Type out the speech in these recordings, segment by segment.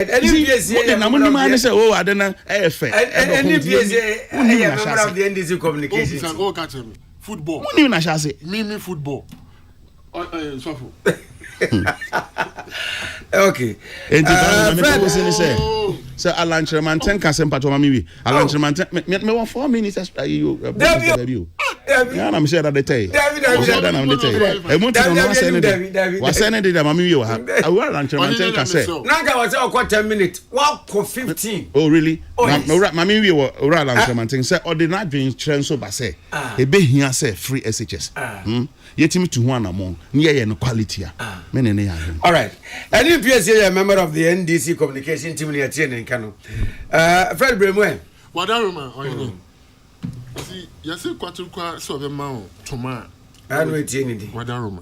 Any PSA, na money man say, oh, I don't know, AFA. Any PSA, member of the NDC communications. Go catch him. Football. Money na shase. Me football. So. Okay. Fred was in say. So Alan Tremanten can send patrol me. Alan Tremanten me want 4 minutes you debut. Yeah, I'm sure that they tell you. I'm sure that I'm they tell you. I want to know saying what saying that mama you have. I will Alan Tremanten can say. Nanga was all 10 minutes. Walk for 15. Oh really? No mama we were Alan Tremanten say ordinary dream trend so ba say. E be here say free SHS. Yetimi to one among near no quality. All right. Any PSA a member of the NDC communication team near Tien and Kano. Fred Bremwe. What are you? See, yes, quite so the mount tomorrow. I know it's anything. What are you?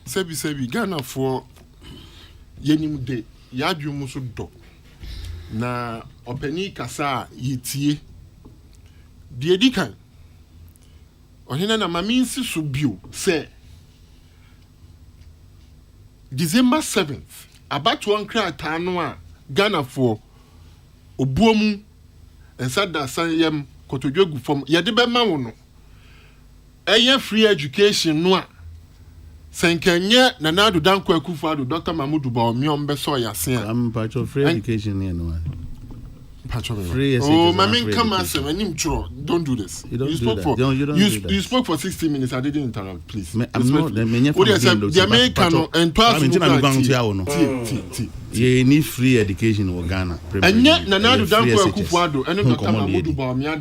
Sebi Ghana for Yenim de Yadu Musudo. Na Openi Kasa Yitie. The Edikan. Ohina na mami si subiu say December 7th about one cry tanwa Ghana for obuomu ensada sanyem kotodwegu from yede be ma wo no eye free education no a senkenye na nadu danko akufado Dr. Mahmoud Bawumia be so yase am part of free education here no free mami come as anim churo don't do this. You spoke for you spoke for 60 minutes. I didn't interrupt, please. I'm not the American and you need free education in Ghana. And yet Nanadu Danko Akufo-Addo and Dr. Mahmoud Bawumia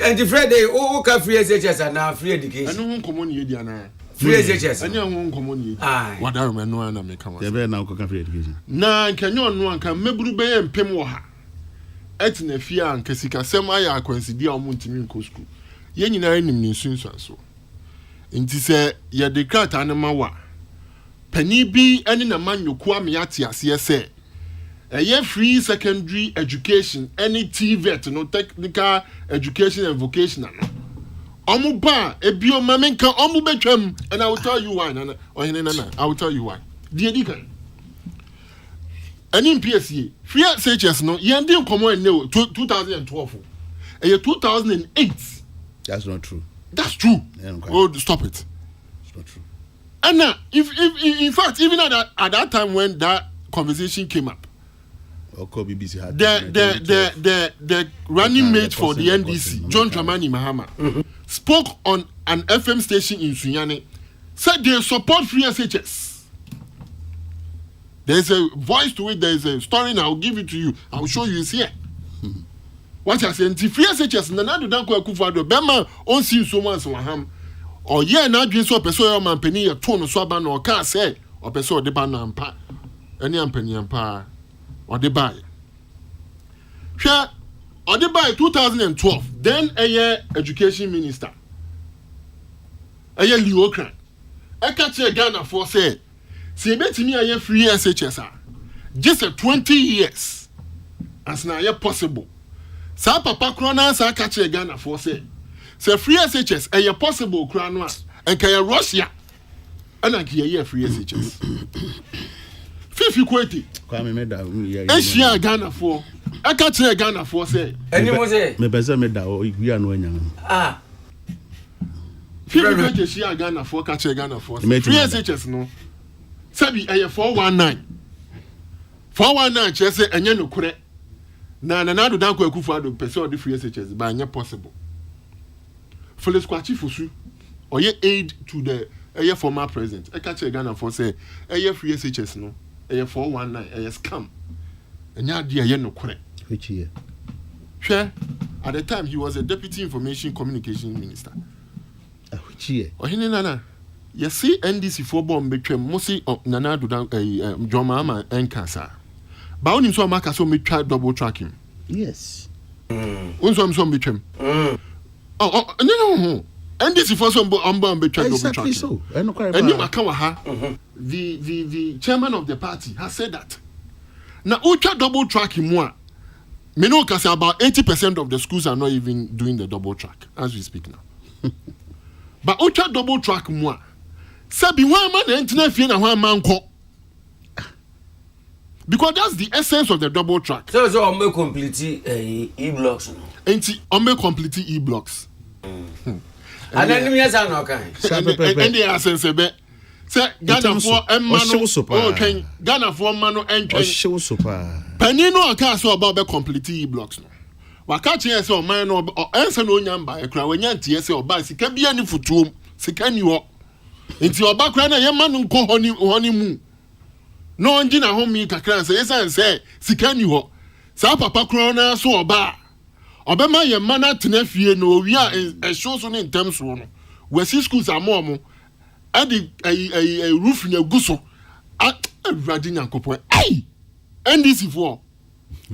and the Friday oh free SHS and now free education. I know common yedia na. Free SHS. And you common yedia. What are no ana make come. You be now free education. Na kanyo no anka meburu be empem wo ha. Etna fia anka sika sem aya akwansidia omuntimi nko school. Ye nyina nim ni nsunsuanso. Nti se ye declare anema wa. Pani bi ene na manyoku amiate ase se. Eye free secondary education any TVET no technical education and vocational no. Omu ba ebio mamenka omu betwam and I will tell you why nana. I will tell you why. Die dikan. Any PSA, free SHS no, you didn't come in 2012. And 2008. That's not true. That's true. Oh, stop it. It's not true. And now, if in fact, even at that time when that conversation came up, BBC had the running mate for the NDC, John Dramani Mahama, spoke on an FM station in Sunyani, said they support free SHS. There's a voice to it, there's a story, and I'll give it to you. I'll show you, it's here. What I say, free SHS, Nanadu Danko Akufo-Addo, Bema, on see so much Waham, or yeah, now drink so peso man penny, a tone of Swaban or car say, or peso de ban and pa, any penny and pa, or the buy. Share, or the buy 2012, then a year education minister, a year Liokran, I catch a Ghana for say. See, bet me a free SHS just 20 years as now possible. Sa papa krona sa catch a Ghana for say free SHS a possible krona and kaya Russia and I hear free SHS. Fifi kweti. Kwame meda Asia Ghana for I catch a Ghana for say any mo say me pesa meda o igua no anya. Fifi kweti Asia Ghana for catch a Ghana for free SHS no. Sabi aye 419 chese enye nokure na Nanadu Danko Akufo-Addo pese o de free SHS ba anya possible Felix Kwachi Fosu oye aid to the aye former president e ka che Ghana for say aye free SHS no aye 419 aye scam enya ade aye nokure which year hwe at the time he was a deputy information communication minister which year ohine nana. You see NDC for bomb between Mosi Nanadu John Mahama and Kasa. But only so Maka so me try double tracking. Yes. Unso between. Oh no. NDC for some bomb between double tracking. So. And you Makawa the chairman of the party has said that. Now ultra double tracking more. Me know Kasa about 80% of the schools are not even doing the double track as we speak now. But ultra double track more. Sabi one man internet fee na one man ko. because that's the essence of the double track. So on make complete e-blocks. And on make complete e-blocks. And then me as an okay. And the essence a bit. Say Ghana for Mano. Okay, Ghana for Mano and show super. Panino aka so about be complete e-blocks no. Waka che say o man no answer no nyamba e kra wanya ntie say oba sika bia ni futuom sika ni ho. Nti oba kra na ye ma no nko honi mu. No ngina ho mi kakra say esan say sika ni ho. Sa papa kra na so oba. Obema ye ma na tena fie no wi a show so ne ntem so no. Wesi schools amomo adi a roof na guso. Awurade nyankopon. Ai! NDC for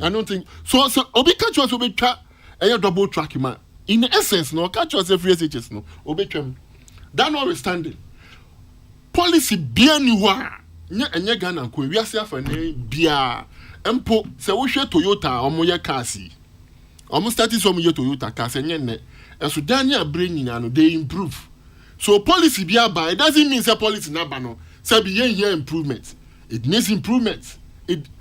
I don't think so obi catch us obi twa a double track man in essence no catch us free SHS no obi twam that notwithstanding policy bia ni wa nye Ghana ko wi ase afa ne bia empo se wo hwe Toyota omo ye cars omo start some ye Toyota cars nye ne eso Daniel brain nyina no they improve so policy bia ba it doesn't mean say policy na ba no say be here improvement it needs improvement.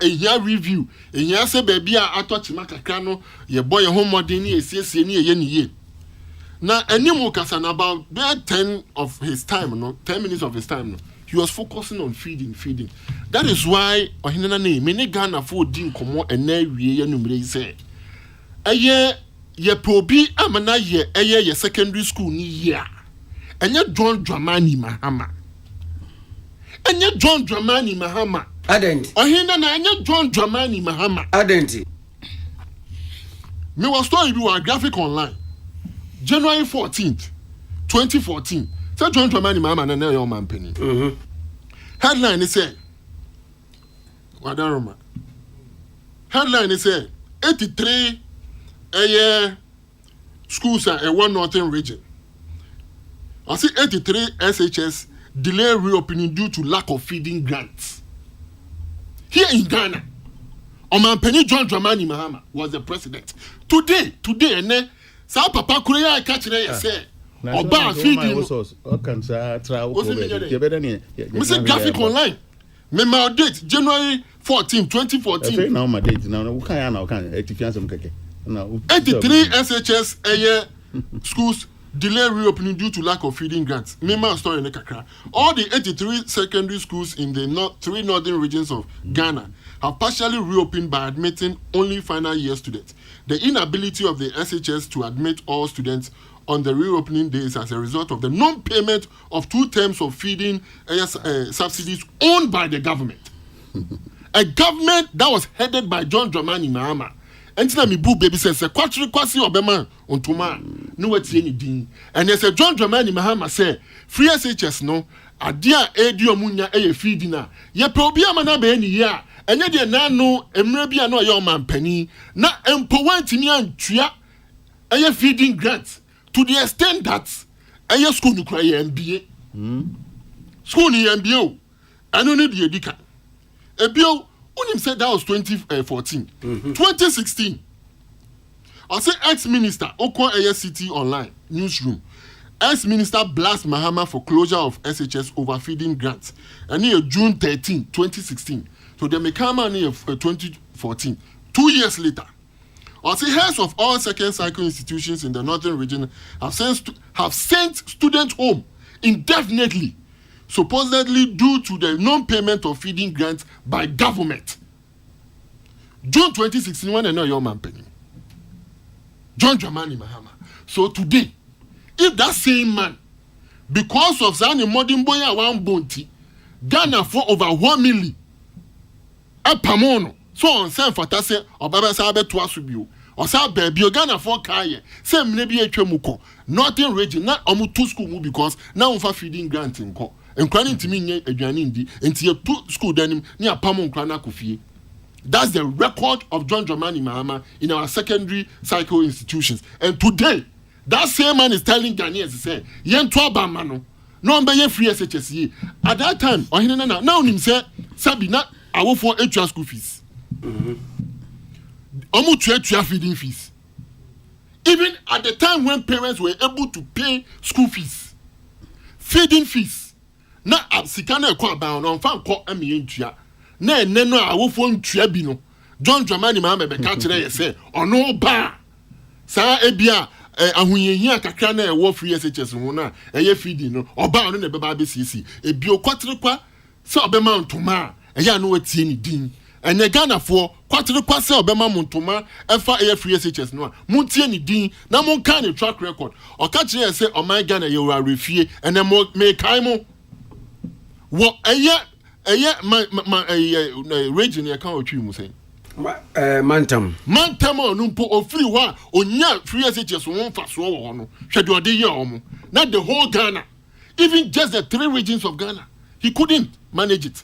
A year review a year say baby a atochima kakra no ye boy home modern ni esiesie ni ye ni ye na animu kasa na about 10 of his time no 10 minutes of his time no he was focusing on feeding that is why ohinana na me Ghana for din komo ena wie ye numre say eye ye probi amana ye ye secondary school ni year enye John Dramani Mahama enye John Dramani Mahama Adenti. Ohinda na anya John Dramani Mahama. Adenti. Me was story be graphic online. January 14th, 2014. Say John Dramani Mahama na your man penny. Headline is say Wadaroma. Headline is say 83 schools are a one northern region. I see 83 SHS delay reopening due to lack of feeding grants. Here in Ghana, Omanpenny John Dramani Mahama was the president. Today, and sa papa Korea catch there say, Oba feeding. Mr. Graphic Online. Me my date January 14, 2014. Now my date now. 83 SHS schools delay reopening due to lack of feeding grants. Mema story in Kakra. All the 83 secondary schools in the three northern regions of Ghana have partially reopened by admitting only final year students. The inability of the SHS to admit all students on the reopening days as a result of the non-payment of 2 terms of feeding subsidies owned by the government. A government that was headed by John Dramani Mahama. Entina mi bu baby says kwasi obema ontuma no watie ni din and yes John Dramani Mahama say free SHS no ade a edi omunya eye feed na ye pe obi amana be ni ye a enye de na no emre bia na oye omampani na empo wantimi antua eye feeding grant to the extent that eye school no kra ye MBA school ni MBA o anu ne de edika ebio Unim said that was 2014. 2016. I say ex-minister Okwa Eye City Online newsroom. Ex-minister blast Mahama for closure of SHS overfeeding grants. And here June 13, 2016. So they may come on here 2014. 2 years later. I say heads of all second cycle institutions in the northern region have sent students home indefinitely. Supposedly due to the non-payment of feeding grants by government. June 2016, when I know your man penny. John Dramani Mahama. So today, if that same man, because of Zani Modern Boy one bounty, Ghana for over 1 million, a pamono, so on San Fatase or Baba Sabe Twasubio, or Sa Baby, Ghana for Kaya, same maybe a Chemuko, nothing region, not almost 2 school because now for feeding grants in court. And crying to me Adrianindi and see a 2 school denim near Pamon Krana Kofi. That's the record of John Dramani Mahama in our secondary cycle institutions. And today, that same man is telling Ghanaians, he said, Yen Twaba Mano, no one free SHS. At that time, now him say, Sabina, I will for extra school fees. Almost 12 feeding fees. Even at the time when parents were able to pay school fees, feeding fees. Na absikana kwa ba on fan ko amientua na ene no a wofo ntua bi no John Dramani Mahama be ka kire ye say ono ba sa ebia ahunyehi akakra na ewo free SHS ho na eye feeding no oba ono na be ba be sisi ebi okwatere kwa se obema ntoma eya no watie ni din ene Ghana fo kwatere kwa se obema ntoma efa eye free SHS no a muntie ni din na mon kan ni track record o ka kire say o my Ghana ye wura refie ene mo me kai mo wo eye region ye kan otwi mu say Mantam on mpo ofiri wa onya free SHS won fa so wo no hwede ode ye omo not the whole Ghana, even just the 3 regions of Ghana he couldn't manage it.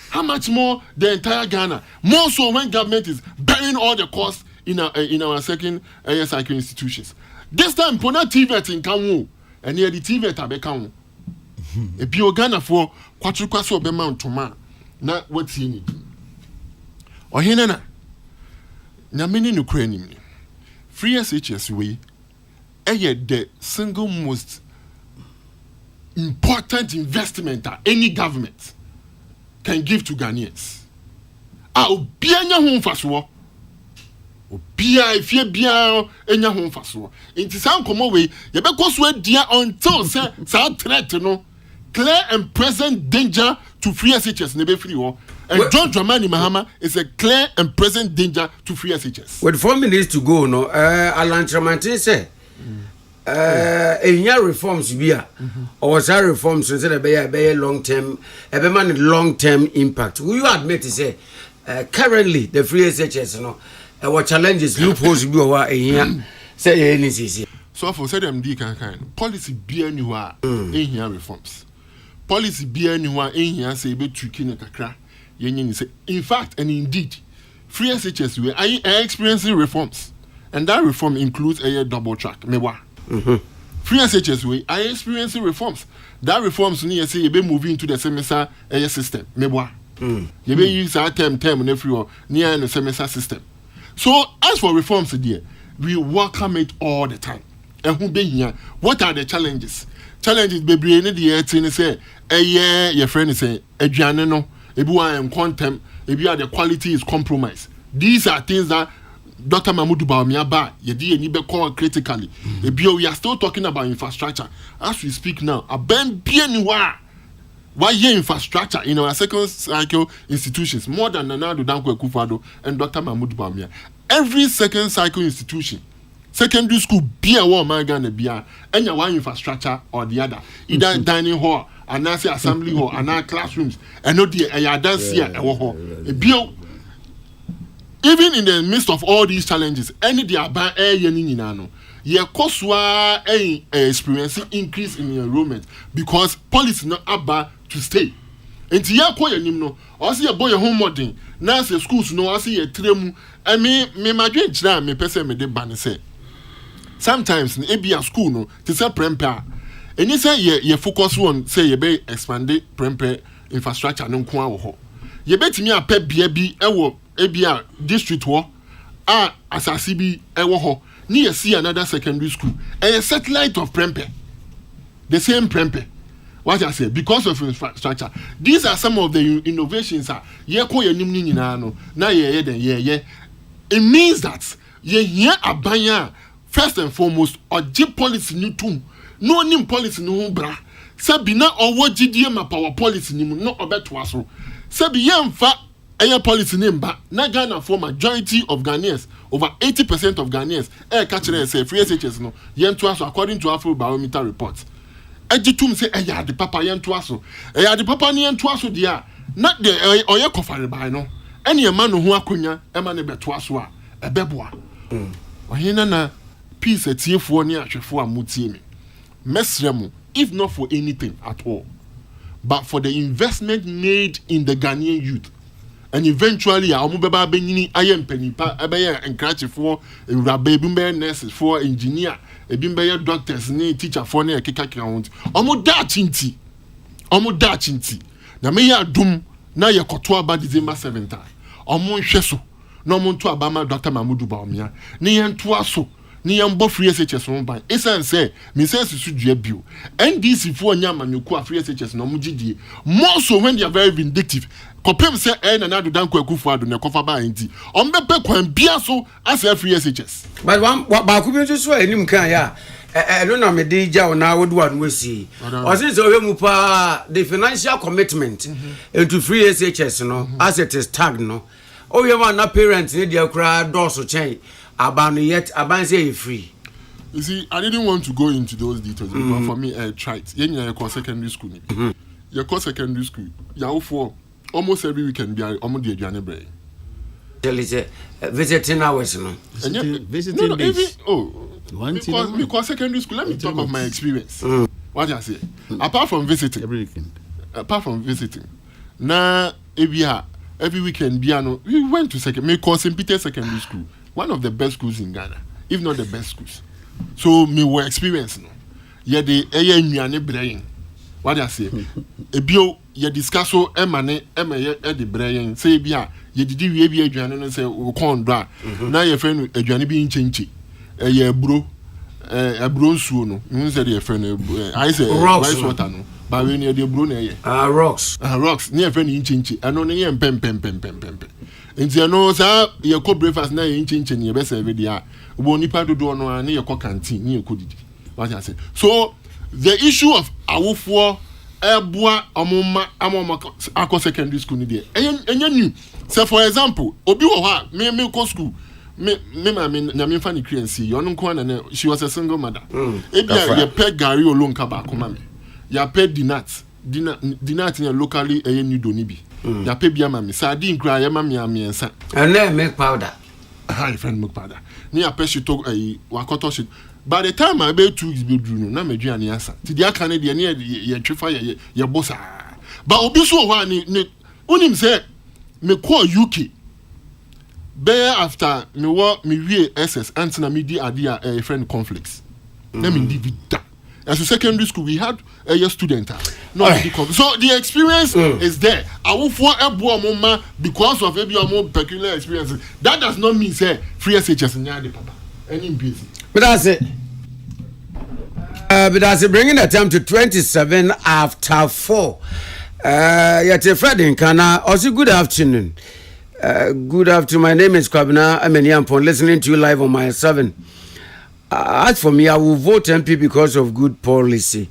How much more the entire Ghana, more so when government is bearing all the costs in our second cycle institutions. This time pona TVET in Kamu and near the TVET abeka e bio Ghana for kwatrukwaso obema ntoma na what he need ohinena na many no crane free SHS way the single most important investment that any government can give to Ghanaians. Obia nya ho mfaso. Obia ifie bia enya ho mfaso. Inti san komo we ye be koso adia until say threat no clear and present danger to free SHS ne be free ho. And John Dramani Mahama is a clear and present danger to free SHS. With 4 minutes to go, no, Alan Tramantin said, reforms be or some reforms instead of a long term impact. Will you admit to say, currently the free SHS, what challenges loopholes be over a year? Say anything. So for say them kind policy be anywhere in here reforms. Policy be anywhere in here say be tricky kakra. In fact and indeed, free SHS we are experiencing reforms, and that reform includes a double track. Free SHS we are experiencing reforms. That reforms need say you be moving to the semester system. You be use our term in every near the semester system. So as for reforms there, we welcome it all the time. And who be here? What are the challenges? Challenges baby any the say your friend is saying no. Ebi and contempt, ebi the quality is compromised. These are things that Dr. Mahmoud Bawumia ba yedi enibe call critically. Ebi we are still talking about infrastructure as we speak now. Aben bienwa why infrastructure in our second cycle institutions more than Nana Addo Dankwa Akufo-Addo and Dr. Mahmoud Bawumia. Every second cycle institution, secondary school be a war man Ghana bia enya one infrastructure or the other, either dining hall and assembly hall and classrooms and no the dance here even in the midst of all these challenges any they are by ye koswa experiencing increase in enrollment because policy not about to stay enti ye ko yanim no o se ye boy home modern na say schools no o se ye tremu me madwe kira me pese me de ban say sometimes in ebia school no to say premper and you say you focus on say you be expand premper infrastructure no nko awo you betimi apɛ bia bi ɛwɔ ebia district wo asase bi ɛwɔ ho ni you see another secondary school a satellite of premper the same premper what I say because of infrastructure these are some of the innovations ye ko yanim ni nyina no na ye it means that ye here abanya first and foremost oje policy ni tum no nim policy no bra sabi na owo gidie ma power policy ni mu no obeto aso sabi yemfa eye policy ni mba na Ghana for majority of Ghanaians over 80% of Ghanaians catch say free SHS no yento aso according to Afro Barometer report agitum say eya de papa yento aso eya de papa ni yento aso dia na de oye kofare bai no ene e ma no ho akonya e ma ne beto aso a ebeboa ohina na peace atiefo ni ahwefo amutie me mesremu if not for anything at all but for the investment made in the Ghanaian youth and eventually amubeba benyini ayempanipa ebeye encourage for urabe bimbe nurses for engineer ebimbe doctors ni teacher for na ekeka count omo da chinti na me ya dum na yekoto aba December 7th omo nhwe so na omo nto aba ma Dr. Mahmoud Bawumia ni yento aso ni yambo free SHS no ban esan say me say susu dua bio NDC fo nya manyoku a free SHS no mugidie more so when they are very vindictive kopem say na Nadu Danko Akufo-Addo na kofa ba enti ombepe kwan bia so as free SHS but one ba ku bi so enim kan ya no na me dey ja na wodu wan wesi o since o mu pa the financial commitment into free SHS no as it is tagged no o ye man na parents ni dey kra do so chen abanu yet aban say free. You see, I didn't want to go into those details because for me I tried you call secondary school you call secondary school you for almost every weekend be almost the aduane break tell is visiting hours no visiting days because secondary school let me talk of my experience what I say apart from visiting every weekend na ebia every weekend biano we went to St. Peter's Secondary School, one of the best schools in Ghana, if not the best schools. So me were experience no. Ye de eye nnuane brain. What I say? Ebio ye discuss so emane ye de brain say bia ye didi wie bia aduane no say wo kon do a na ye friend aduane bi nchenchi. Ye bro abro nsuo no. You say ye friend I say rice water no. Ba we near the bro na ye rocks near friend inchinchi ano ne ye pem nti ano sa ye ko breakfast na ye inchinchi ne be serve dia wo nipa dodo no na ye ko canteen ne ye ko didi what I say. So the issue of awofo eboa amoma akọ secondary school ni there enya new say for example obi wo ha me ko school me na me fa ni creancy yo no nko na she was a single mother ebia ye pe gari olonka ba ko ma me ya pay dinat in locally a new donibi. Ya pay bia mami. Sadi nkra ya mami amiensa. And then milk powder. Hi friend milk powder. Ni ya pay she talk wakoto shit. By the time I be 2 weeks be drew no na medua ni asa. Ti dia kan de ne ye twefa ye bossa. But obi so wa ni onim say me call UK. Be after me wie SS antina me di ade a friend conflicts. Na me di vida. As a secondary school, we had a student. So the experience is there. I will for a mama because of maybe a more peculiar experiences. That does not mean say free SHS in Yadi Papa. Any busy. But that's it. Bringing the time to 27 after 4. Yet a Fred in Kana. Also, good afternoon. Good afternoon. My name is Kwabena Ameniampon. Listening to you live on my 7. As for me, I will vote MP because of good policy.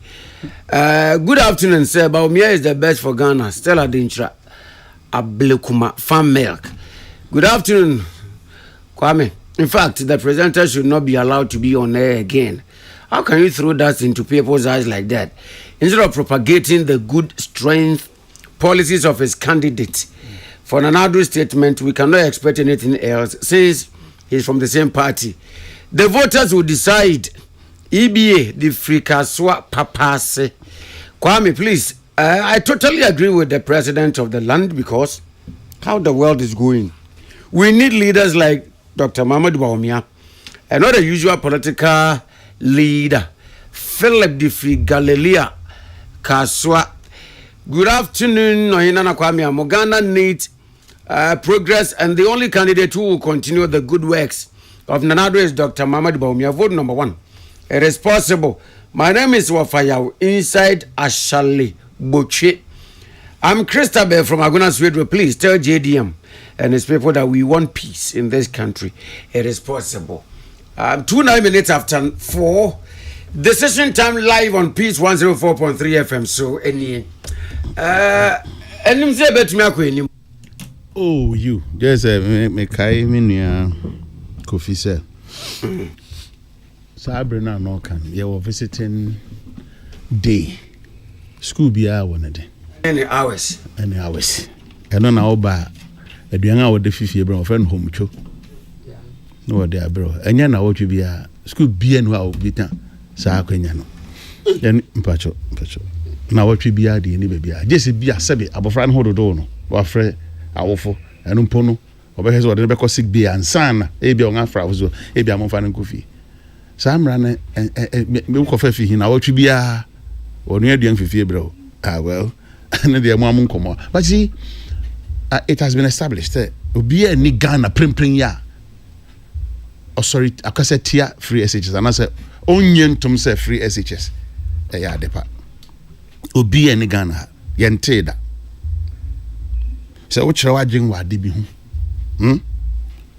Good afternoon, sir. Baumia is the best for Ghana. Stella Dintra, Ablekuma, Farm Milk. Good afternoon, Kwame. In fact, the presenter should not be allowed to be on air again. How can you throw that into people's eyes like that? Instead of propagating the good strength policies of his candidate. For Nana Addo's statement, we cannot expect anything else since he's from the same party. The voters will decide. EBA, the Frikaswa Papase. Kwame, please. I totally agree with the president of the land because how the world is going. We need leaders like Dr. Mahmoud Bawumia and not the usual political leader, Philip Difri Galilea Kaswa. Good afternoon, Nohinana Kwame. Mogana needs progress, and the only candidate who will continue the good works of Nana Addo is Dr. Mahmoud Bawumia. Vote number 1. It is possible. My name is Wafayaw inside Ashali Boche. I'm Christabel from Aguna Swedro. Please tell JDM and his people that we want peace in this country. It is possible. 2 minutes after 4. Decision time live on Peace 104.3 FM. So any oh, you just me kai minia Kofi sir. Sabrina no can you were visiting day school be hour any hours and now ba aduan a the fifie bro friend home cho no there bro enya na wo twi bia school bia no a obita sa akwanya no yani mpacho na wo twi bia de ni bia jesi bia sebe abofra no hododo no wa frɛ awofo enu mpo no obehese wo de be ko sick bia ansana e bia on afra wo e bia mo fa no kofi samra na me ko fa fi hin na wo twi bia onu aduan fifie bro well and the amount nkomo but see it has been established obi ani Ghana prempren ya sorry akase tia free SHS and I say onye ntom say free SHS ya depa obi ene Ghana yente da say wo kire wadwen wa de bi hu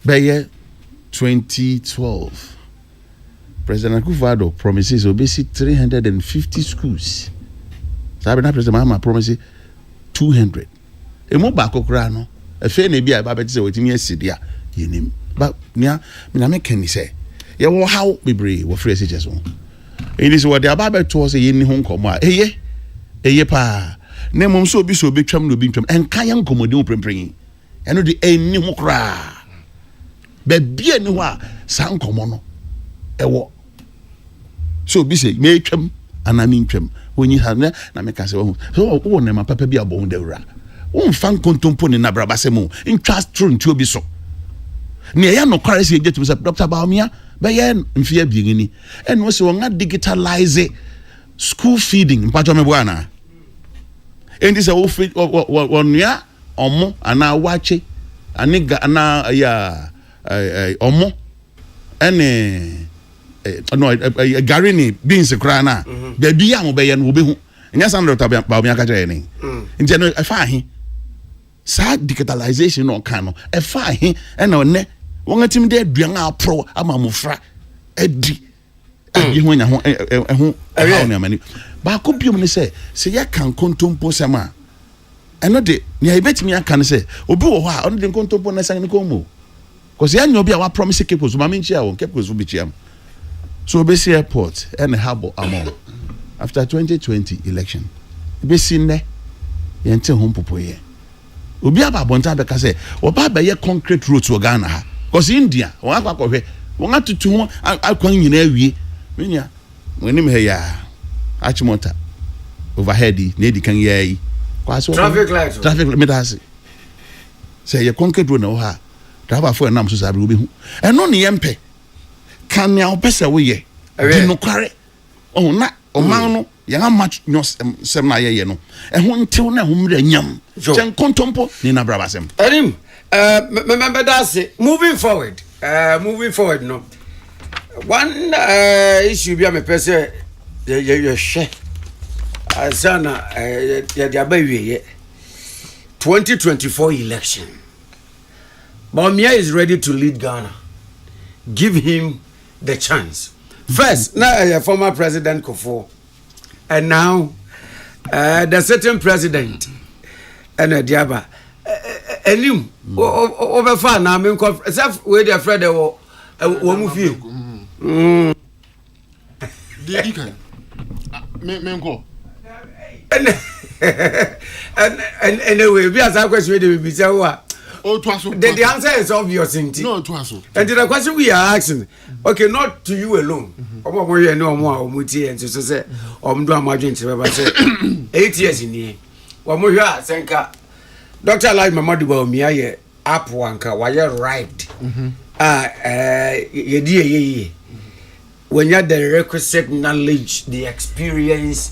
beye 2012 President Akufo-Addo promises obesi 350 schools sabe na President Mahama promise 200 emo ba kokora no efe na bi a ba beti say wetimi asidi a yenim ba nia me na me kan ni say ye wo how bebre wo free SHS won it is what the aba to say ye ni ho nkomo a eye pa na mom so obi twam no obi twam enka ye nkomode wo prempren eno de eni ho kra be bia ni ho a sa nkomo no ewo so obi say me twam anani twam woni ha na me ka say wo so wo na ma papa bi abo hun dawura wo fan kontompo ni na braba se mu ntwa true nti obi so ne ya no kware se jetum say Dr. Bawumia be ye mfia biengini and wo se wo nga digitalize school feeding mpacho me bwana and this wo feed wonua omo ana wache aniga ana ya omo ene no garini beans kra na be bia mo be ye no be hu nya san Dr. Bawumia ka kire ni nti no afa ahi sa digitalization no kan no afa ahi ena one won atim de aduan apro ama mofra adi abi ho nya ho ho ne amani ba ko biom ne se ya kan kontompo sema eno de ne ai betimi aka ne se obi wo ho a ono de kontompo na san ne ko mo cause ya nyo bi a wa promise kepos ma me nchia won kepos bi chiam so be see airport and harbor among after 2020 election be see ne yente ho popoye obi aba bonta be ka se oba be ye concrete roads wo Ghana ha cause India won akwa won atutu ho akwan nyina awie menya wenim he ya achimota overhead na edi kan yayi kwaso traffic light metase say ye concrete road na ho ha driver for nam so sabe obi hu eno ne yempe kan ya opese wo ye di no kware oh na o man no ya match no sem na ye no ho ntew na ho mra nyam chen kontompo ni na brabasem enim remember that say moving forward no one issue be me pese ye share asana ya abawie 2024 election Bawumia is ready to lead Ghana. Give him the chance. First, now former President Kufuor, and now the certain president, and Diaba. And him over far now. Me ko self we dey afraid they wo mu fie. Dey kan. Me ko. And anyway, we as a question we dey be say what. The answer is obvious. No, to us. And the question we are asking, okay, not to you alone. Omo no more omuti and so say omdo amagin say 8 years in here. Omo hwa senka Dr. Elijah Mamadu Bawumia ye app wanka why right. Ye when you have the requisite knowledge, the experience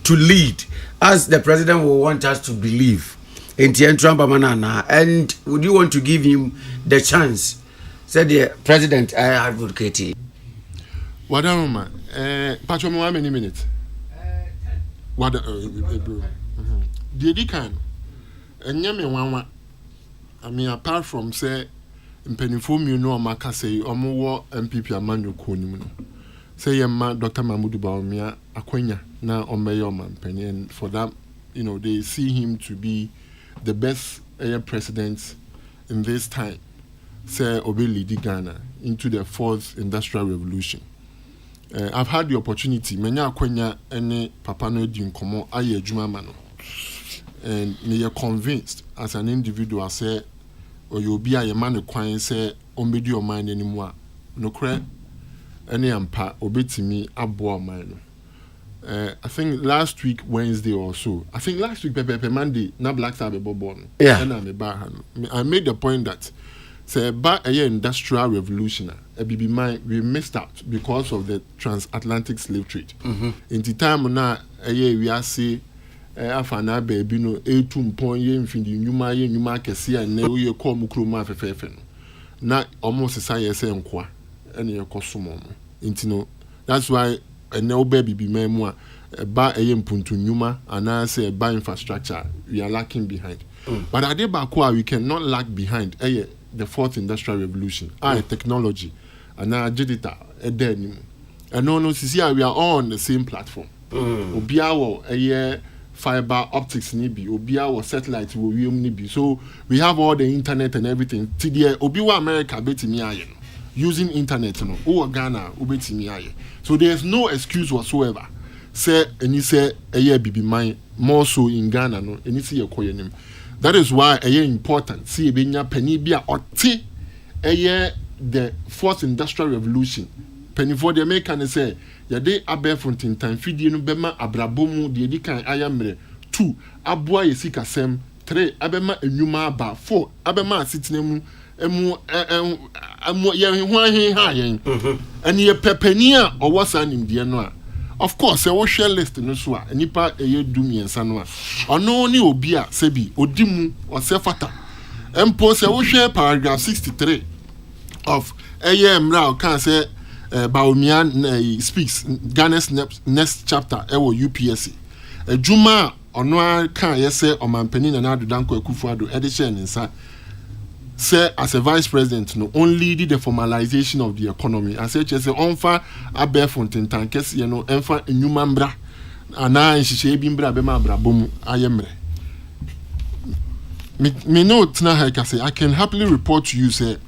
to lead, as the president will want us to believe. And would you want to give him the chance? Said the president, I advocate it. What man? Patron, how many minutes? What the can and yammy one. I mean, apart from say, in Penifum, you know, Maka say, or more MPP Amanu Kunimuno. Say, Dr. Mahmoud Bawumia, Aquenya, now on Mayor Man Penny, and for that, you know, they see him to be the best president in this time, say Obi lead Ghana into the fourth industrial revolution. I've had the opportunity, many Akwenya any Papa no di nkomo aye adwuma ma no. And me convinced as an individual say or you be a man kwan say ombedi o man anymore. No kre any ampa obetimi aboa man no. I think last week Wednesday or so. I think last week Monday na Black Sabbath born. Yeah. I made the point that say ba a industrial revolution we missed out because of the transatlantic slave trade. In the time na we are say afana baby no 2 point ye mfindi nyuma kese a na we call mukroma fefefe no. Na almost say say nkwa ɛne yɛkɔ so mo nti no that's why ɛnɛ wobɛ bibi man mu a ɛba ɛyɛ mpuntu nnwuma anaasɛ ɛba infrastructure we are lacking behind but ade baako a we cannot lag behind ɛyɛ the fourth industrial revolution technology anaa digital ɛda anim ɛno no sisi a we are all on the same platform obiara wɔ ɛyɛ fiber optics ni bi obiara wɔ satellite wɔ wiem ni bi so we have all the internet and everything ti deɛ obi wɔ America betimi ayɛ no using internet no wɔ Ghana obetimi ayɛ so there is no excuse whatsoever say any say ɛyɛ bibi man more so in Ghana no any see yɛkɔ yɛnim that is why ɛyɛ important see ebenya pani bi a ɔte ɛyɛ the fourth industrial revolution penny for the American say yɛde abɛɛfo ntintan fidie no bɛma abrabɔ mu deɛ di kan ayɛ mmerɛ 2 aboa yɛ sikasɛm 3 abɛma enwuma aba 4 abɛma asetena mu emu yɛn ho ahen ha yɛn ɛne yɛ pɛpɛni a ɔwɔ saa nimdeɛ no a of course ɛwɔ hwɛ list no so a nipa ɛyɛ du mmiɛnsa no a ɔno ne obi a sɛbi odi mu ɔsɛ fata mpo sɛ wohwɛ paragraph 63 of ɛyɛ mmerɛ a ɔka sɛ Baumia speaks Ghana's next chapter ewo UPSC adwuma ono kan yese omampani na Nadu Dankwa Akufo-Addo edihye nsa say as a vice president no only the formalization of the economy as say onfa abefo ntentan kese no enfa enwuma mbra ana nhihye bi mbra be ma abrabom ayemre me note na ha say I can happily report to you say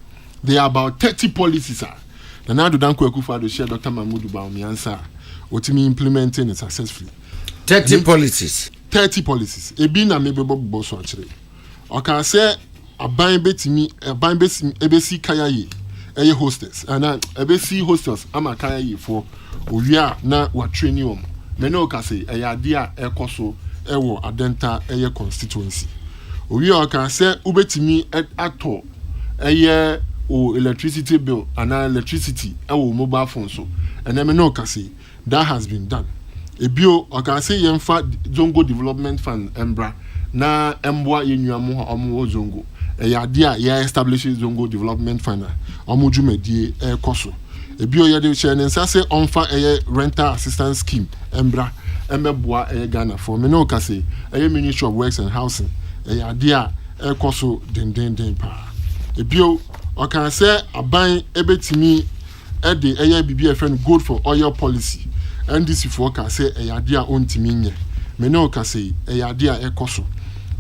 there are about 30 policies na Nadu Dankwa Akufo-Addo share Dr. Mahmoud Bawumia otimi implementing it successfully 30 policies ebi na mebebo boso akire oka say aban ebesi kayaye eye hostess ana ebesi hostess ama kayaye for owia na wa training om me no ka say eye ade a ekoso ewo adenta eye constituency owia oka say ubetimi ato eye o electricity bill and electricity our mobile phone so and then no can say that has been done ebio I can say yemfa zongo development fund embra na emboa yenuamu omo zongo yade a ya establish zongo development fund omo dwumedie ekoso ebio yade share nsa say onfa rental assistance scheme embra emeboa Ghana for me no can say Ministry of Works and Housing yade a ekoso den pa ebio I can say aban ebetimi ede eye bibi e friend good for oil policy and this for can say eyade a ontimi nye me no can say eyade a ekoso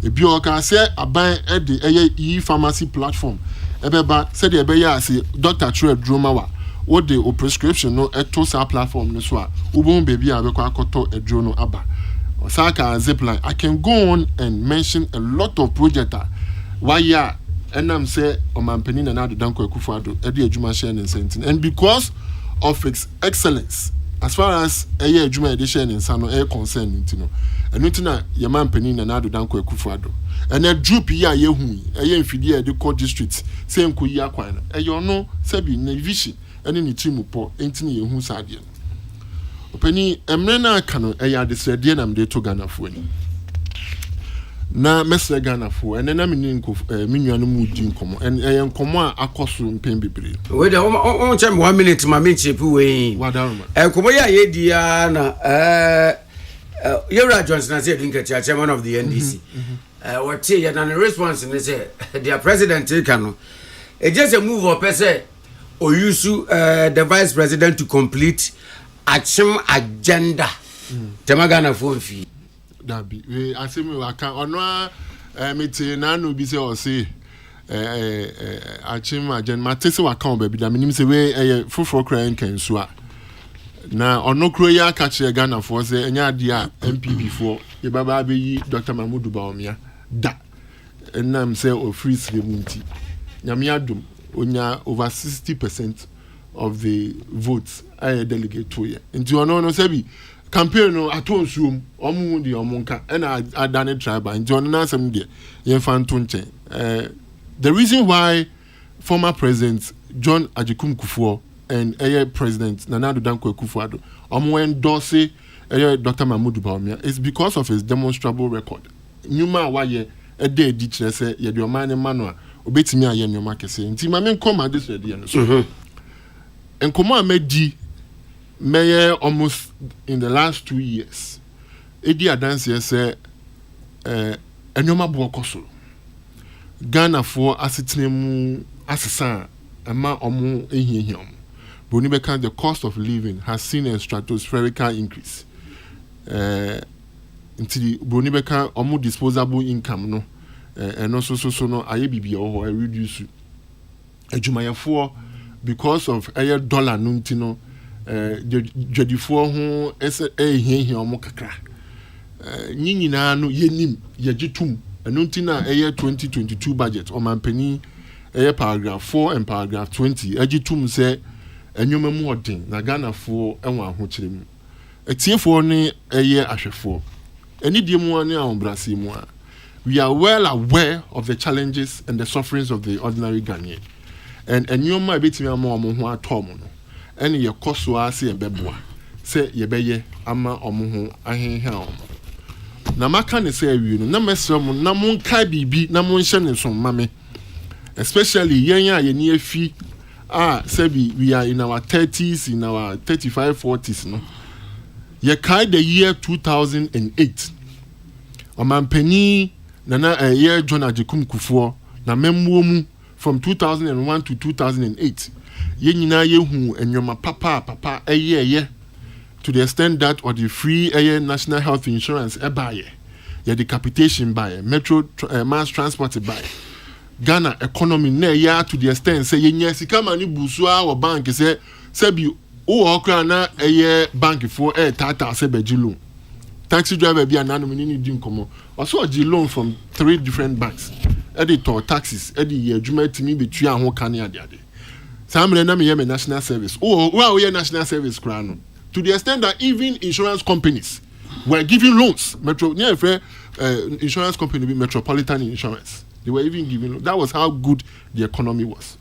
ebi o can say aban ede eye pharmacy platform ebeba say de ebe ya say Dr. True Dromawa what the prescription no eto sa platform no so a ubon baby a be kwa akoto edro no aba osaka zipline I can go on and mention a lot of projects why ya and I'm say omampani na Nadu Dankwa Akufo-Addo edi adwuma share ne sentin and because of its excellence as far as eye adwuma edi share ne nsa no concern ntino enu ntina ye mampani na Nadu Dankwa Akufo-Addo and a group ya ye hu eye mfidi e de court district say nkoyi akwan eye ono sabi na vision ene ni team po entini ye hu saade opani emre na aka no eye adesrede na mde to Ghana fo ani na mesre Ghana fo ene na minnuanu mu di nkomo en nkomo a akoso mpem bebre we dey on chem 1 minute ma me chepu we wadaruma nkomo ya ye dia na Yura Johnson said Dinka chairman of the NDC what say ya na response ni say their president can just a move up say or use the vice president to complete action agenda temagana fo fi dabi we asemi waka ono meti na no bi se o se achim agent matese waka o baby da minim se we fufuro kran kan so a na ono kro ya ka kire Ghana for se enya ade a MPP for ye baba be Dr. Mahmoud Bawumia da enam se o free sremunti nyame adum onya over 60% of the votes I delegate to ye nti ono no se bi campaign no atonsuom omu di omunka na adane tribe nti ono na asem de ye fanto nchen the reason why former president John Ajikum Kufuor and President Nana Dankwa Akufo-Addo endorse Dr. Mahmoud Bawumia is because of his demonstrable record nyuma waye ede di kire se ye de omane manu a obetimi aye nyoma kese nti ma men come this ready no so enkomo amedi meye almost in the last 2 years edi adanse say enyoma bokoso Ghana for asetenemu asesa ama omo ehiehia Bruni Beka, the cost of living has seen a stratospherical increase. Until Bruni Beka, almost disposable income, no, and also so no, IABB or reduce. Ejumaya for because of a dollar nuntino, jadi for who is a here or mokakra. Nina no yenim, yajitum, and nuntina a year 2022 budget or man penny, a paragraph 4 and paragraph 20. Ajitum say. Enyoma mu odin na Ghana fo enwa ahokyere mu etiefo ne eye ahwefo eni die mu ane ahombrase mu a we are well aware of the challenges and the sufferings of the ordinary Ghanaian and enyoma betimi ama omo ho atom no ene ye koso ase ebeboa se ye beye ama omo ho ahenha omo na maka ne se awie no na mesrem na monka bibi na monhye ne so mame especially yen a ye ne afi Sebi, we are in our 30s, in our 35, 40s, no? Ye kai the year 2008. Oman penny, nana year John Ajekum Kufuor, na memwomu from 2001 to 2008. Ye nina ye hu and your papa, a year, to the extent that or the free national health insurance buy, ye decapitation buy, metro mass transport buy. Ghana economy na ya to the extent say yenya sika mani busua or bank say bi o okra na bank for tata say be loan taxi driver bi ananu ni di nkomo also gi loan from 3 different banks editor taxes edi adwuma timi betua ho kan ya de samre na me ye national service o ye national service kra no to the extent that even insurance companies were giving loans metro near insurance company be Metropolitan Insurance. They were even giving. That was how good the economy was.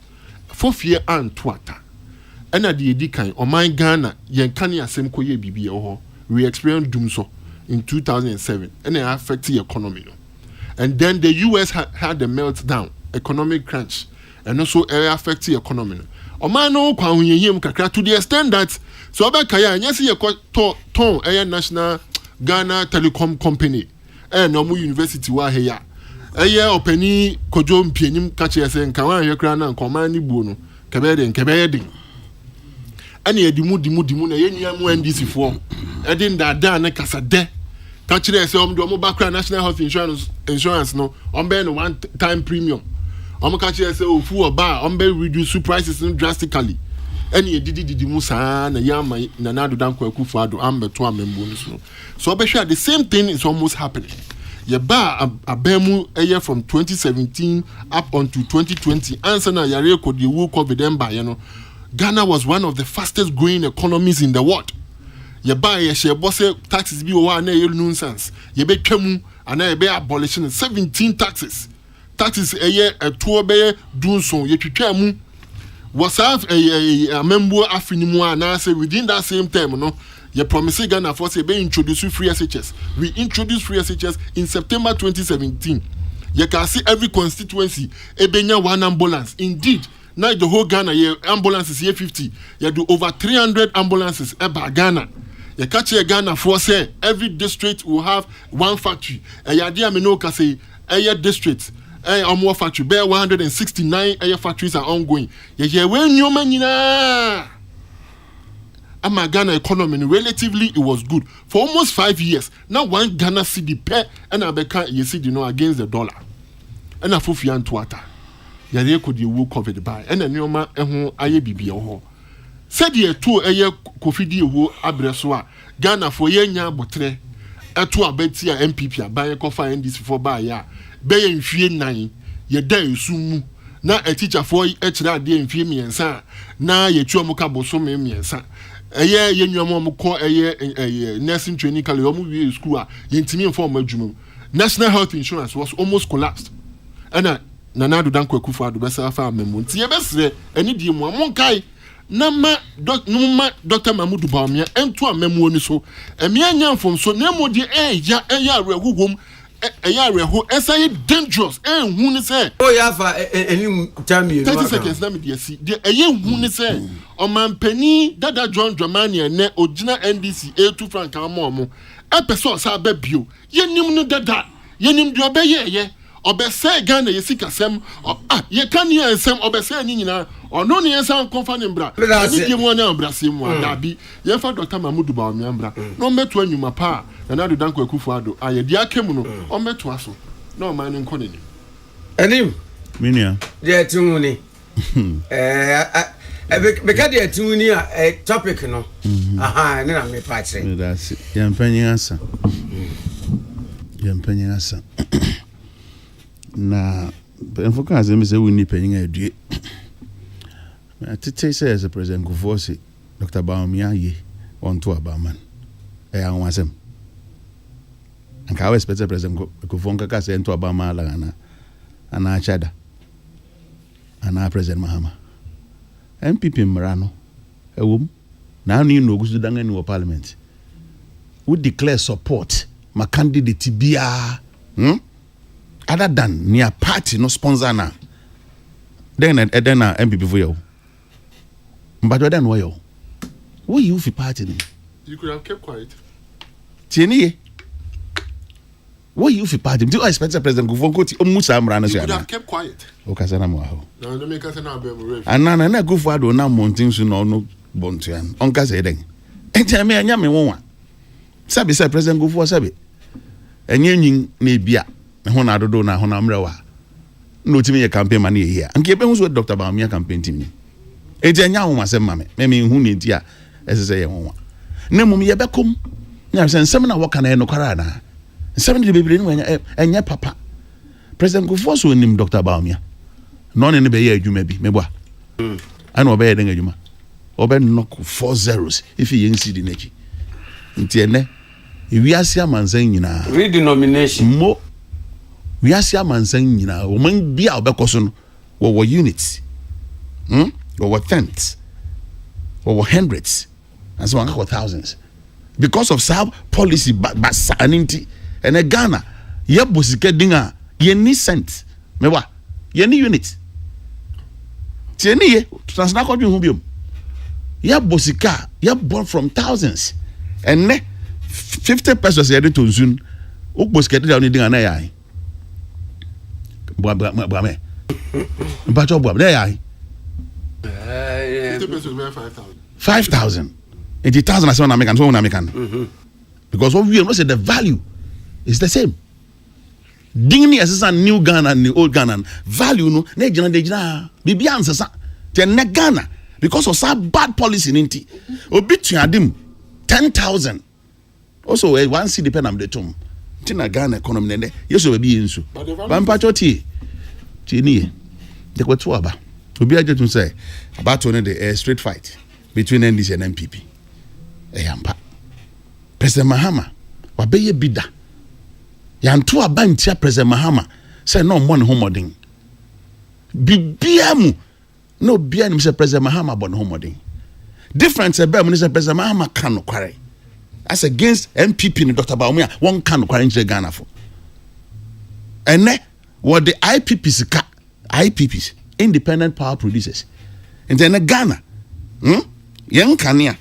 4th year and twata. And at the edikan, or my Ghana, Yankani Asemko ye bibi oho. We experienced doomso in 2007, and it affected the economy. And then the US had the meltdown, economic crunch, and also it affected the economy. Or my no kakra to the extent that so abakaya and yes, you ton a national Ghana Telecom Company, and no university wa here. Eye openi kojo mpianim kache ese nkawan hwekra na nkoma ni buo no kebeden ane edimu na yenua mu NDC fo edin dada na kasade kache ese omdo mo bakra national health insurance no ombe no one time premium kache ese ofu oba ombe reduce prices drastically ane edidi mu saa na yama na nado danko akufo ado ambeto amembo no so obehwe the same thing is almost happening. Yeba abemu eye from 2017 up onto 2020 answer na yare ko the wo COVID emba you know Ghana was one of the fastest growing economies in the world. Yeba ye she bosse taxes bi o na ye nonsense yebe twemu ana yebe abolition 17 taxes eye eto be dunson ye twetwa mu was have a member afinimu ana say within that same term no. You promise Ghana for say be introduce free SHS. We introduced free SHS in September 2017. You can see every constituency ebenya one ambulance. Indeed, now the whole Ghana ambulances here 50. You do over 300 ambulances about Ghana. You catch Ghana for say every district will have one factory. Yadia Menoka say a district more factory. Bear 169 factories are ongoing. You when you man Ama Ghana economy relatively it was good for almost 5 years. Now one Ghana cedi per and abeka you see against the dollar. And afofi antwata. Yare ko the wo COVID by and nyoma ehun aye bibia ho. Said ye to eye kofidi wo abreso a Ghana for ye nya botre eto abeti a MPP aban ko fa NDC for ba ya be ye nhwie nan ye da esumu na a teacher for e kira de nhwie miensa na ye tuo mo ka boso me miensa. Eye yenyuamo mko eye nursing training kale omu we school a yentimi inform adwuma. National health insurance was almost collapsed. Ana Nana Danko Akufo Addo besa fa memu nti ye besre ani die mu amonkai na ma Dr. Mahmoud Bawumia ento amemu oni so emi anya mfom so na modi ya awagugom yare ho say dangerous hu ni say oh ya fa any time you 30 seconds na me dey see dey hu ni say omampani dada John Dramani ene ogina NDC A2 Frank amomo epeso sa ba bio yenim no dada yenim de obeye obese Ghana yesikasem ye kan ye ensem obese ani nyina ono ne ensan konfa ne mbra ani die mu na mbra sem adabi ye fa Dr. Mahmoud Bawumia mbra no meto anwuma pa na do Danko Akufo-Addo aye dia kemu no o meto aso na o man nko ne ni anim minia de tununi beka de tununi a topic no aha ne na me pa kire that's yampanyin asa na enfoka azemi se woni panyin adue atete say as president Kufuor Dr. Bawumia ye on to abaman anwasem anka we expect president Kufuor kaka say to abama la ana achada ana president Mahama MPP mrano ewom na anu no gusu danga ni wo parliament we declare support my candidate bia other than near party no sponsor na then MPP for you but then why you fi party ni you could have kept quiet tieni why you fi party do I expect president Kufuor ko ti omusa amra na so you could have kept quiet o ka sana mo aho na no make us na be mo ref anana na Akufo-Addo na montin so no bontuan on ka say den enti me anya me wonwa sabi say president Kufuor sabi enye nyin na bia ho na dodo na ho na mrewa no timi ye campaign man ye anke be hu so Dr. Bawumia campaign team ni enti anya ho masem mame me hu ne nti a esese ye wonwa na mum ye bekom nya se nsem na woka na e nokara na nsem de bebre ni enya papa president Kufuor so nim Dr. Bawumia no ne be ye adwuma bi meboa ana obe ye den adwuma obe knock 4 zeros if ye nsi di nachi nti ene wiase amansan nyina redenomination mo wiase amansan nyina o man bia obekoso no wo units wo tenths wo hundreds and so on go thousands because of sub policy basaninti ene Ghana ye bosika dinga ye ni cent mewa ye ni unit tieni ye transna ko dwun hu biom ye bosika ye born from thousands ene 50 pesos ye to nsun o bosika de down dinga na ya bua me mbacho bua na ya 50 pesos be 5,000 80,000 as one American so one American because what we know say the value is the same dingni as new Ghana and the old Ghana value no na gina bibia ansesa te ne Ghana because of some bad policy ninti obi tuadim 10,000 also one city depend am the tom tina Ghana economy ne yeso be yensu bampacho ti ni de kwetu aba obi ajetu say about one the straight fight between NDC and MPP yampa President Mahama wabeye bida yanto aba ntia President Mahama say no money homodin bibia mu no bia ni say President Mahama bon homodin difference ebe mu say President Mahama kan no kware as against MPP ni Dr. Bawumia won kan no kware nche Ghana for ene what the IPPs independent power producers and then Ghana young Kenya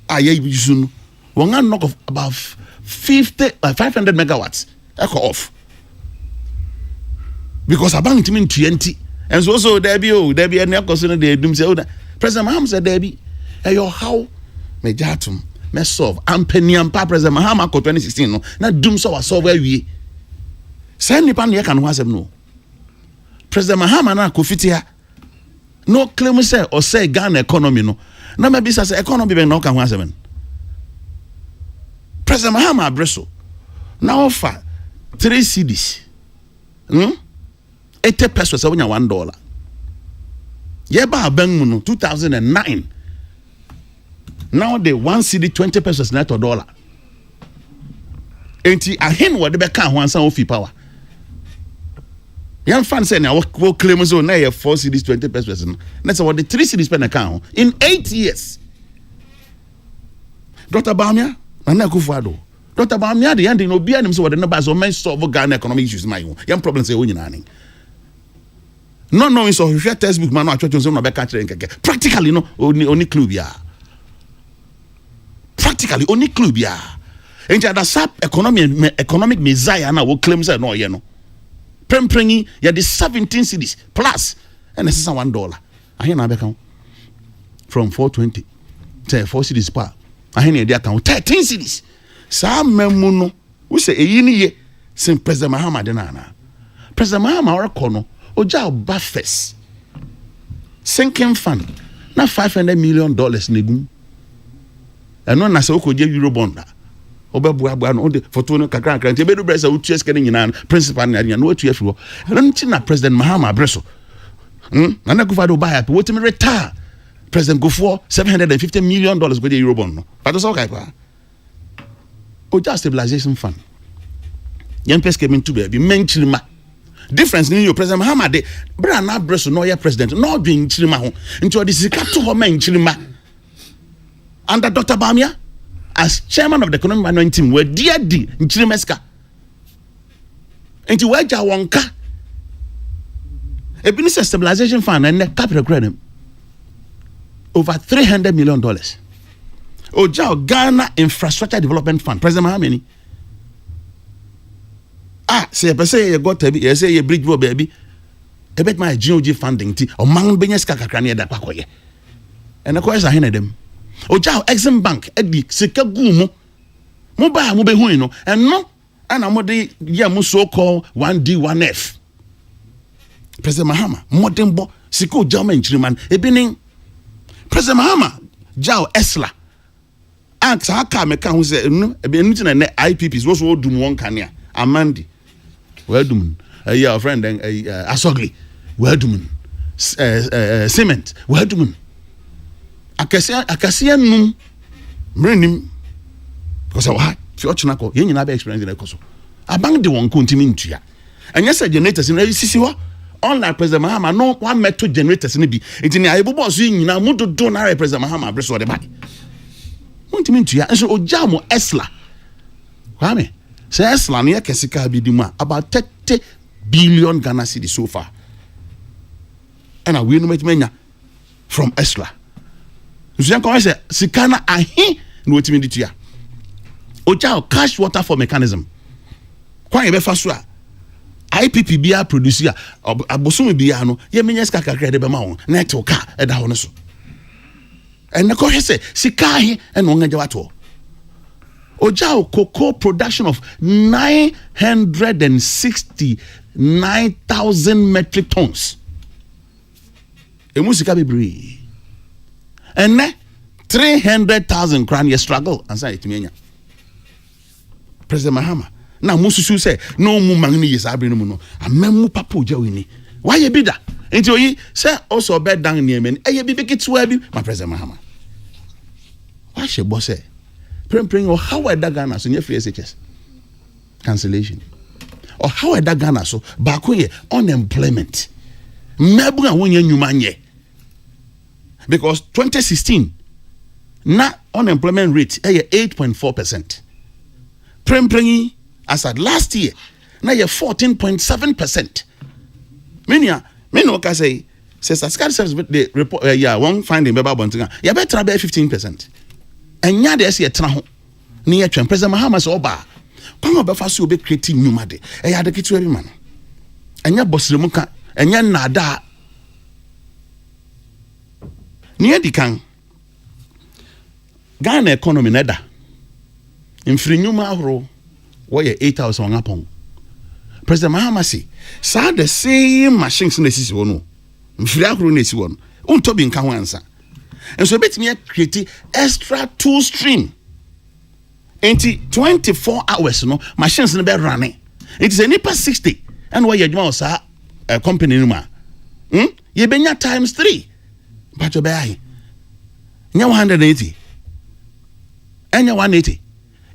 aye bisun one knock of about 500 megawatts echo off because about him in 20 and so there be any question they do say President Mahama said there be your how me jatum me solve ampeniam pa President Mahama ko 2016 no na dum so wa solve wie say nipa no kan ho asem no President Mahama na ko fitia no claim say or say Ghana economy no na maybe say economy be no kan ho asem President Mahama abreso now offer 3 cedis 80 pesos say $1 ye ba ban mu no 2009 now the 1 cedi 20 pesos net $1 enti ahen wo de be kan ho ansan ofi power yan fan say na wo claim so na ye 4 cedis 20 pesos no na say what the 3 cedis per account in 8 years Dr. Bawumia na Akufo-Addo Dr. Bamia the ending no be anim so what the numbers of men solve Ghana economic issues my own. Young problems say nyina. Not knowing so if your textbook man no atwetwe so no be catch nkeke. Practically no only clue ya. Practically only clue ya. Enja da sap economic messiah na wo claim say no ye no. Premprengi ya the 17 cities plus and this is $1. I hear na be count from 420 to 4 cities per. I hear dey account 13 cities. Sa memu no we say eyi ni ye sin President Mahama de na. President Mahama ora kono oja ba first sinking fund na $500 million negum. Eno na se okoje euro bond obebua no de photo no kakra nti be do bresa utu eskene nyina principal na no atu afi ho eno nti na President Mahama breso na Kufuor do buy up wotimi retire President Kufuor $750 million go the euro bond no but so kai pa oja stabilization fund yen peske min tu be menchirima difference ni your President Mahama de bra na breso no ye president no dwen chirima ho nti odi sika to ho menchirima under Dr. Bamia as chairman of the economic management team were dear nchirimeska enti waja wonka a business stabilization fund and capital credit over $300 million oja Ghana infrastructure development fund President Mahama say person you got to say you bridge road baby e bet my GOG funding ti o man benyeska kakra na da kwakoye and the question ahead them oja Exim Bank edi sika gumu mo ba mo be hu no eno ana mo de ye mo so call 1D 1F President Mahama modern bo sika oja ma nchiriman ebinin President Mahama jao Esla ask aka me ka hu se no ebinin ti na IPPs wo so dum won kanea Amandi well dum your friend Asogli well dum cement well dum akasia num mrenim because what fi ochina ko ye nyina be experience na koso abang de won kontimi ntua anya say generators na sisi ho unlike President Mahama no one metal generators ni bi enti ni ayebo so nyina mudodo na President Mahama abreso de ba kontimi ntua enso oja mo Esla kwame say Esla na yakesika bi di mu about 30 billion Ghana cedis so far and we no metimenya from Esla Nsuyan kwa se sikana ahi no otimi ditua. Oja cash waterfall mechanism. Kwa ye be fa so a IPP bia producer abosom bia no ye menya sika kakra de be ma won na eto ka e da ho no so. En ko hwe se sika ahi e no ngaje wato. Oja cocoa production of 969,000 metric tons. Emu sika bebre. And 300,000 crown ye struggle and say it me President Mahama na mususu say no mu mangni yes abri no mu no amemu papa oja wini why ye bida enti oyi say also bed down near men e ye bi beketua bi my President Mahama why she boss say prem or how I da Ghana so near free SHS cancellation or how I da Ghana so back ye unemployment mebu an wonye nyuma nye because 2016 na unemployment rate 8.4%. Premprengi as at last year na 14.7%. Many no ka say Saskatchewan service the report one finding be about ya better be 15%. Enya de se yetena ho na ye twen President Mahama so oba kwa be fa so be create nyuma de ya de kitu bi man. Enya bosremu ka enya nada near the can Ghana economy neda mfiri nyuma ahoro wo ye 8,000 on apon President Mahama say sa the same machines na sisi wono mfiri ahoro na esi wono unto bi nka ho ansa enso betimi create extra two stream enti 24 hours no machines no be running it is a nipa 60 and why you ma sa company no ma ye benya times 3 but you buy nya 180 enya 180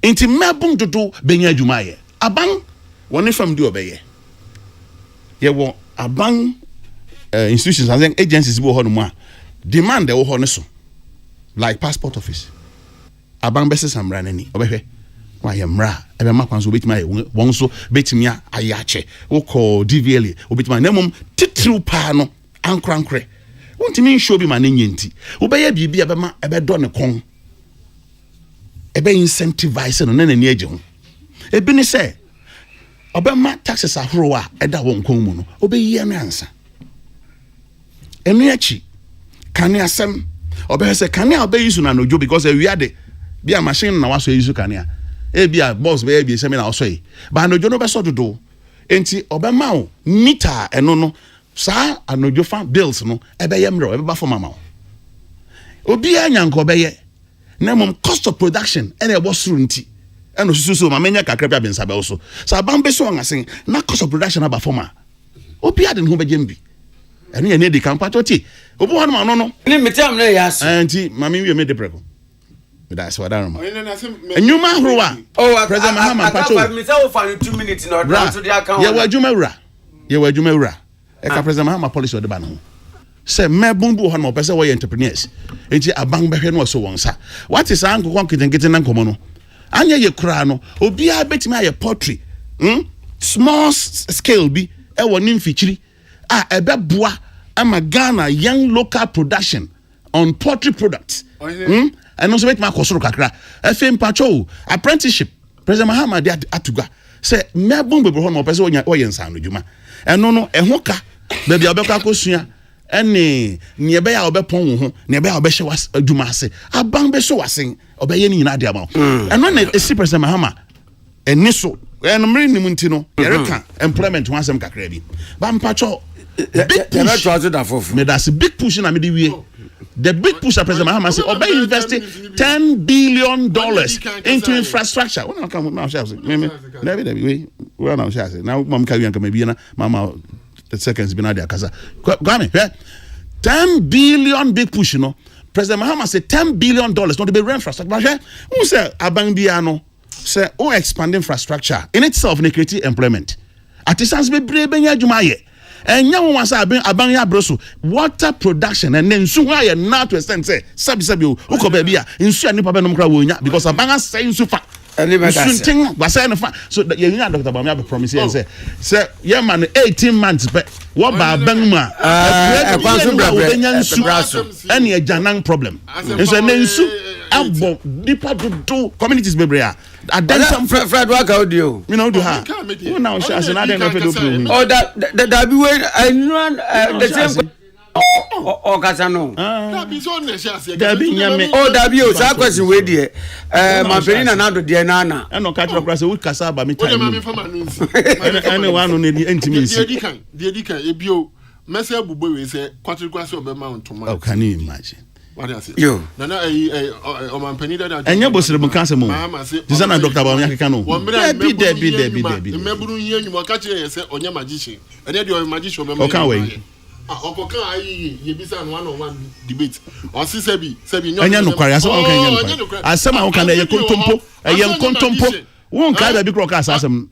enti mabum dodo benya adwuma ye aban woni fam di obeye ye wo aban institutions and agencies bo ho no ma demand wo ho ne so like passport office aban bese samra nani obehwe why mra ebe makwan so betima won so betimia ayache wo call DVL obetima nemum titru pa no ankrankre wontimi show bi ma ne nyenti wo be ya bibi ebe ma ebe do ne kon ebe incentivize no na nani age ho ebi ni say obema taxes ahoro a eda won kon mu no obeyi anu ansa enu achi kane asem obe say kane obeyi su na nojo because we are the bia machine na waso yisu kane a ebia boss be ebia semi na waso yi ba nojo no be so dodo enti obema o meter eno no sa anojo fa bills no ebe ye mro ebe ba for mama obi anyanko obeye na mom cost of production ene ebo suru nti eno susu ma menya kakra bia bensa be so sa bambe so ngasen na cost of production aba forma obi ade no be jembi eno ye ne di kan patoti obi ho no no ni metam na yas anti mami wi me de preko that's what I remember enyuma hrowa president Mahama pato me say we for 2 minutes no to the account ye wa adwuma wura e ka president Mahama policy de ba no se mebun bu ho no pese wo entrepreneurs enti abang behwe no so won sa what is an kokon kitenkete na nkomo no anya ye kura no obi a betimi aye poultry small scale bi e woni mfichiri ebe boa ama Ghana young local production on poultry products and also betimi akosoro kakra FM pacho apprenticeship president Mahama de atuga se mebun bebe ho no pese wo ye nsa no djuma eno no eho ka bebia obekwa kosua ene niebe ya obepon wo ho niebe ya obehye adwuma ase aban be so wasen obeye ni nyina de ama eno na esi president Mahama eni so eno mri ni munti no yereka employment ho asem kakra bi ba mpacho me that's a big push na me di wie the big push of president Mahama say obey investing $10 billion into infrastructure when come now shall say me we now shall say now mom ka wi anka me bi na mama the seconds been there kasa gwame $10 billion big push no president Mahama say $10 billion not to be infrastructure but who say aban bia no say o expand infrastructure in itself ne create employment artisans be brebe nya adwuma ye enya won wasa aban ya broso water production and nsu ho aye na to extent say sabi o ko ba bia nsu ani papa no mkra wo nya because aban asay nsu fa sunting wasa no fa so ye nya Dr. Bawumia be promise here say ye man 18 months be wo ba ban mu a kwanso brabre nya nsu any ajanan problem nso na nsu abo dipa do communities bebre a adentam Fred work audio you know do ha you now share as na den no pedo pro oh that be way I run the same oh kasa no that be so na share say that be nyame oh that be o sa question we there mampeni na do there na e no ka tro kra say we kasa ba me time o me fama no nsi ene wa no ne ntimi nsi die dikan ebio message bubo we say kwatrikwa obema ntoma oh can you imagine what I say yo na o mampeni da enye bosire mu kanse mu disa na Dr. Bawumia keka no debi meburu yin anyum ka kire say onye magician ene de o magician obema o kan we okokan ayi ye bisa no one debate o si sebi enya no kware asem o kan enya no kware asem a o kan ye kontompo won kai ba bi kro ka asem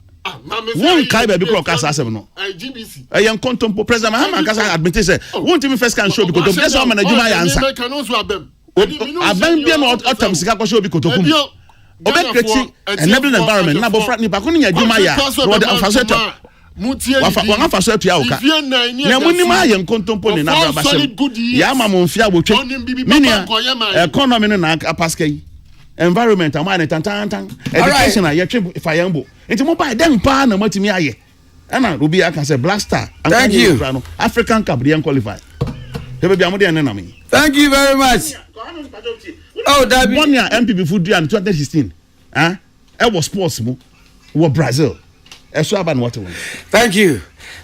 won kai ba bi kro ka asem no GBC yen kontompo president Mahama ka sa admit say won timi first can show because that's how man adwuma ya ansa aban bia no otam sika ko show bi kotokum obekreti enabling environment na bofra ni ba ko nya adwuma ya no de afaso wafa faso atua oka na munim aye kontompo ni na braba sem ya ma mo mfia botwe minia economy no na apaska yi environment am na tantantan education aye twe fayambo enti mo ba den pa na matimi aye ana obi aka say Black Star thank you African Cup dey qualify tebe bia mo dey na me thank you very much oh that be one year MPP food in 2016 e was sports mo wo Brazil. Thank you.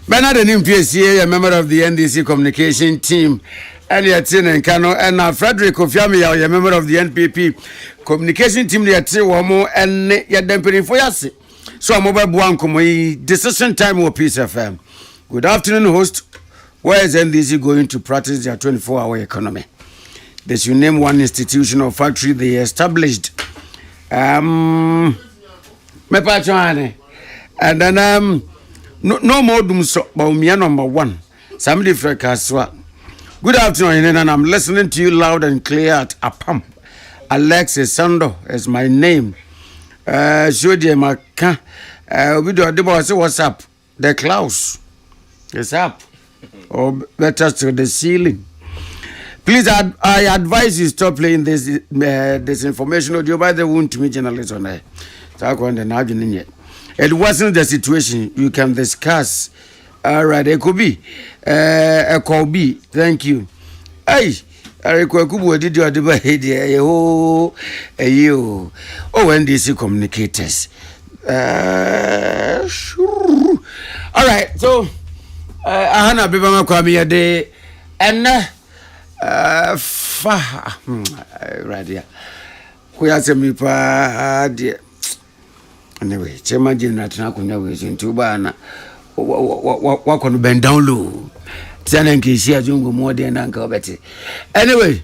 Bernard NPSC, a member of the NDC communication team, and Yatin and Kano, and Frederick Ofiami, a member of the NPP communication team, Yatin Wamo, and Yadempiri Foyasi. So I'm over Buankomo, decision time with Peace FM. Good afternoon, host. Where is NDC going to practice their 24-hour economy? They should name one institution or factory they established. Mepachwane. And then no more doom so Bawumia number 1. Somebody for Kaswa. Good afternoon, and I'm listening to you loud and clear at Apam. Alexis Sando is my name. So dear Maka, we do the boss. What's up? The clouds is up, or better to the ceiling. Please, I advise you stop playing this information audio by the wound to me journalist on there. It wasn't the situation you can discuss. All right, it could be a call B. Thank you. Hey, I require did you debate here? Oh, you. Oh, NDC communicators. Sure. All right, so I hana bibama kwa mi de and right here. We are me pa dear. Anyway, chema jina tunakunya wewe ntubana wa kono bend down low. Tiana nkishia jungu mode na nka obeti. Anyway,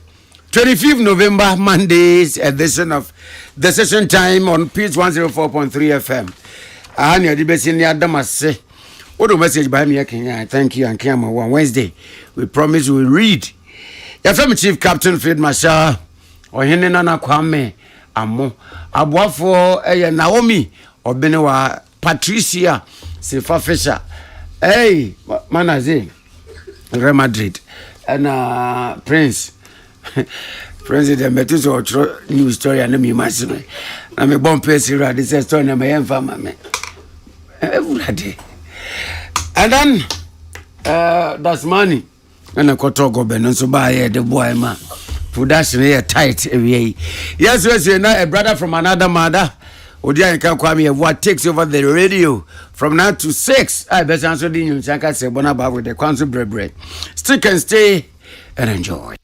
25th November Mondays edition of the session time on Peace 104.3 FM. Ahani adibesi ni adamase. Odo message by me Kenya. Thank you and Kema on Wednesday. We promise we read. Your family chief Captain Field Marshal Ohene Nana Kwame Amo Abuafo Naomi Obenewa Patricia Sifa Fisher. Hey, Manaze Real Madrid and Prince President Metuso new story and me massive. I'm a bomb person. This is story na my family. Every day. And then that's money. And I got to go ben so buy the boy man. Production here tight every. Yes, you know a brother from another mother. Odia Nka Kwame what takes over the radio from now to 6. I better answer the news. I can say Bonaba with the council bread. Stick and stay and enjoy.